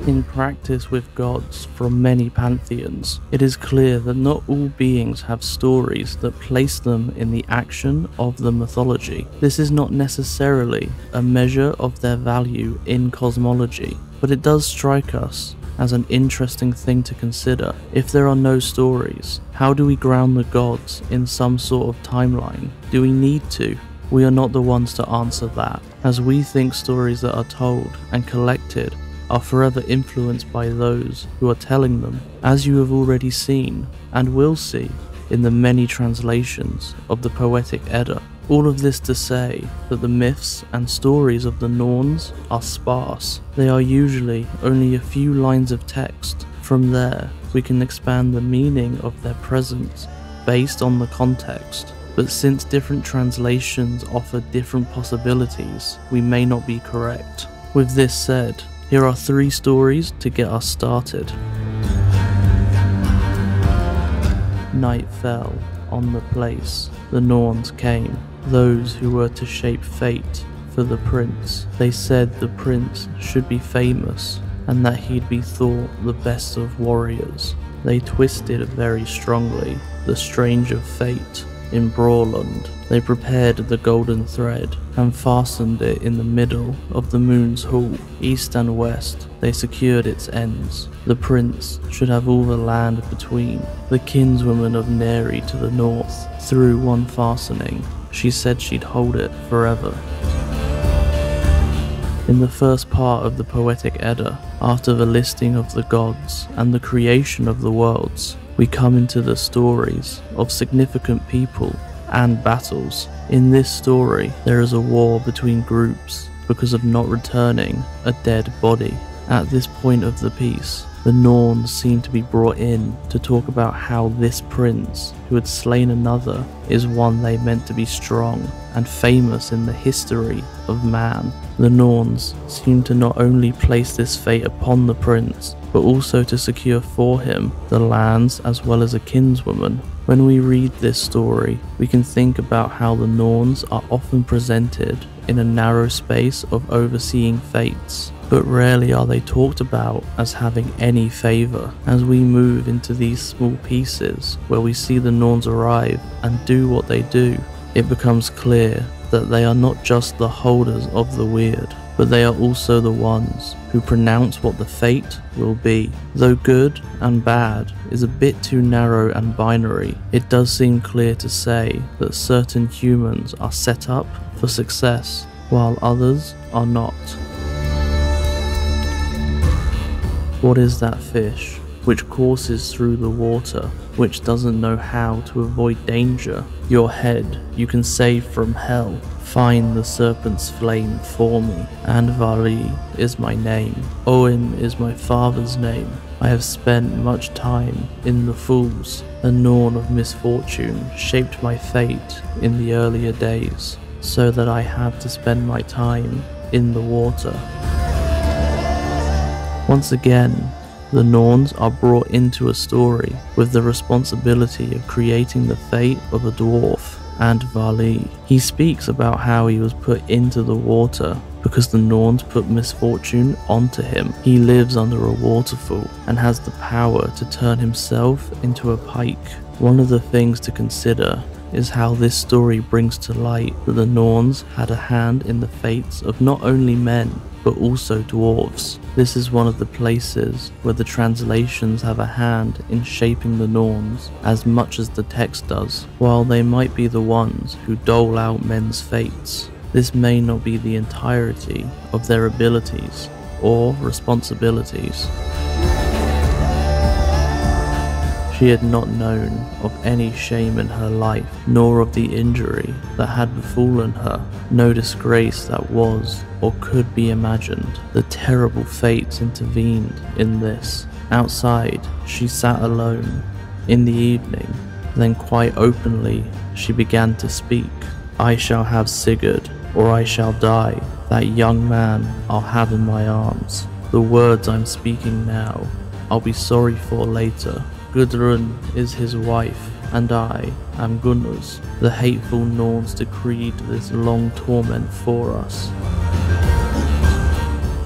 In practice with gods from many pantheons, it is clear that not all beings have stories that place them in the action of the mythology. This is not necessarily a measure of their value in cosmology, but it does strike us as an interesting thing to consider. If there are no stories, how do we ground the gods in some sort of timeline? Do we need to? We are not the ones to answer that, as we think stories that are told and collected are forever influenced by those who are telling them, as you have already seen and will see in the many translations of the Poetic Edda. All of this to say that the myths and stories of the Norns are sparse. They are usually only a few lines of text. From there, we can expand the meaning of their presence based on the context. But since different translations offer different possibilities, we may not be correct. With this said, here are 3 stories to get us started. Night fell on the place the Norns came, those who were to shape fate for the prince. They said the prince should be famous and that he'd be thought the best of warriors. They twisted very strongly the strange of fate in Brawland. They prepared the golden thread and fastened it in the middle of the moon's hall. East and west, they secured its ends. The prince should have all the land between. The kinswoman of Neri to the north through one fastening. She said she'd hold it forever. In the first part of the Poetic Edda, after the listing of the gods and the creation of the worlds, we come into the stories of significant people and battles. In this story, there is a war between groups because of not returning a dead body. At this point of the piece, the Norns seem to be brought in to talk about how this prince, who had slain another, is one they meant to be strong and famous in the history of man. The Norns seem to not only place this fate upon the prince, but also to secure for him the lands as well as a kinswoman. When we read this story, we can think about how the Norns are often presented in a narrow space of overseeing fates, but rarely are they talked about as having any favour. As we move into these small pieces where we see the Norns arrive and do what they do, it becomes clear that they are not just the holders of the weird, but they are also the ones who pronounce what the fate will be. Though good and bad is a bit too narrow and binary, it does seem clear to say that certain humans are set up for success, while others are not. What is that fish which courses through the water, which doesn't know how to avoid danger? Your head you can save from hell. Find the serpent's flame for me. And Vali is my name. Owen is my father's name. I have spent much time in the Fools. A Norn of misfortune shaped my fate in the earlier days, so that I had to spend my time in the water. Once again, the Norns are brought into a story with the responsibility of creating the fate of a dwarf and Vali. He speaks about how he was put into the water because the Norns put misfortune onto him. He lives under a waterfall and has the power to turn himself into a pike. One of the things to consider is how this story brings to light that the Norns had a hand in the fates of not only men, but also dwarves. This is one of the places where the translations have a hand in shaping the Norns as much as the text does. While they might be the ones who dole out men's fates, this may not be the entirety of their abilities or responsibilities. She had not known of any shame in her life, nor of the injury that had befallen her, no disgrace that was or could be imagined. The terrible fates intervened in this. Outside, she sat alone in the evening, then quite openly she began to speak. I shall have Sigurd, or I shall die. That young man I'll have in my arms. The words I'm speaking now, I'll be sorry for later. Gudrun is his wife, and I am Gunnar's. The hateful Norns decreed this long torment for us.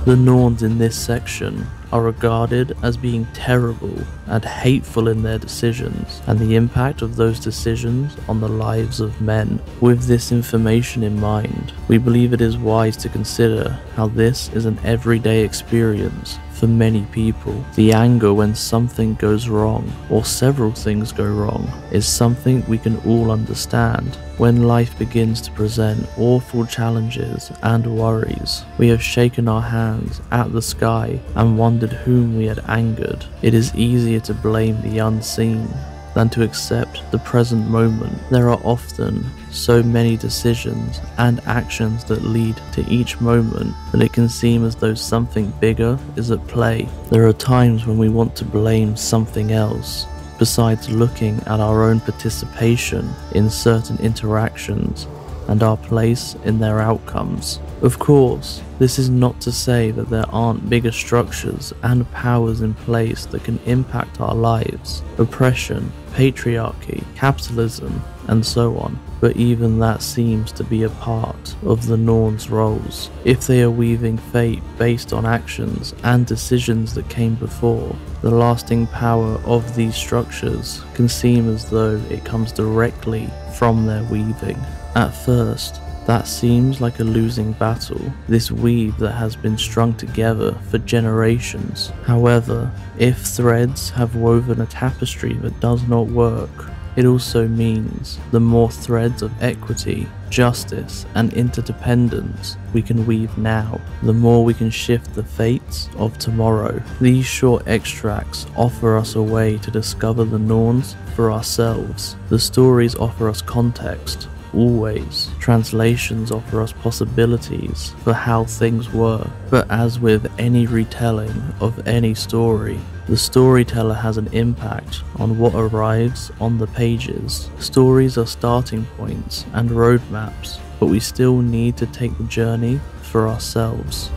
The Norns in this section are regarded as being terrible and hateful in their decisions, and the impact of those decisions on the lives of men. With this information in mind, we believe it is wise to consider how this is an everyday experience for many people. The anger when something goes wrong, or several things go wrong, is something we can all understand. When life begins to present awful challenges and worries, we have shaken our hands at the sky and wondered whom we had angered. It is easier to blame the unseen than to accept the present moment. There are often so many decisions and actions that lead to each moment that it can seem as though something bigger is at play. There are times when we want to blame something else, besides looking at our own participation in certain interactions and our place in their outcomes. Of course, this is not to say that there aren't bigger structures and powers in place that can impact our lives. Oppression, patriarchy, capitalism, and so on. But even that seems to be a part of the Norns' roles. If they are weaving fate based on actions and decisions that came before, the lasting power of these structures can seem as though it comes directly from their weaving. At first, that seems like a losing battle, this weave that has been strung together for generations. However, if threads have woven a tapestry that does not work, it also means the more threads of equity, justice, and interdependence we can weave now, the more we can shift the fates of tomorrow. These short extracts offer us a way to discover the Norns for ourselves. The stories offer us context. Always, translations offer us possibilities for how things were, but as with any retelling of any story, the storyteller has an impact on what arrives on the pages. Stories are starting points and roadmaps, but we still need to take the journey for ourselves.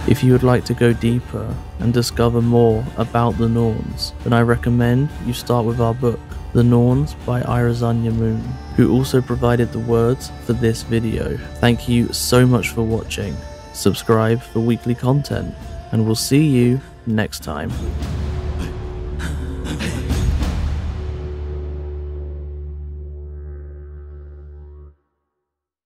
If you would like to go deeper and discover more about the Norns, then I recommend you start with our book, The Norns by Irazanya Moon, who also provided the words for this video. Thank you so much for watching. Subscribe for weekly content, and we'll see you next time.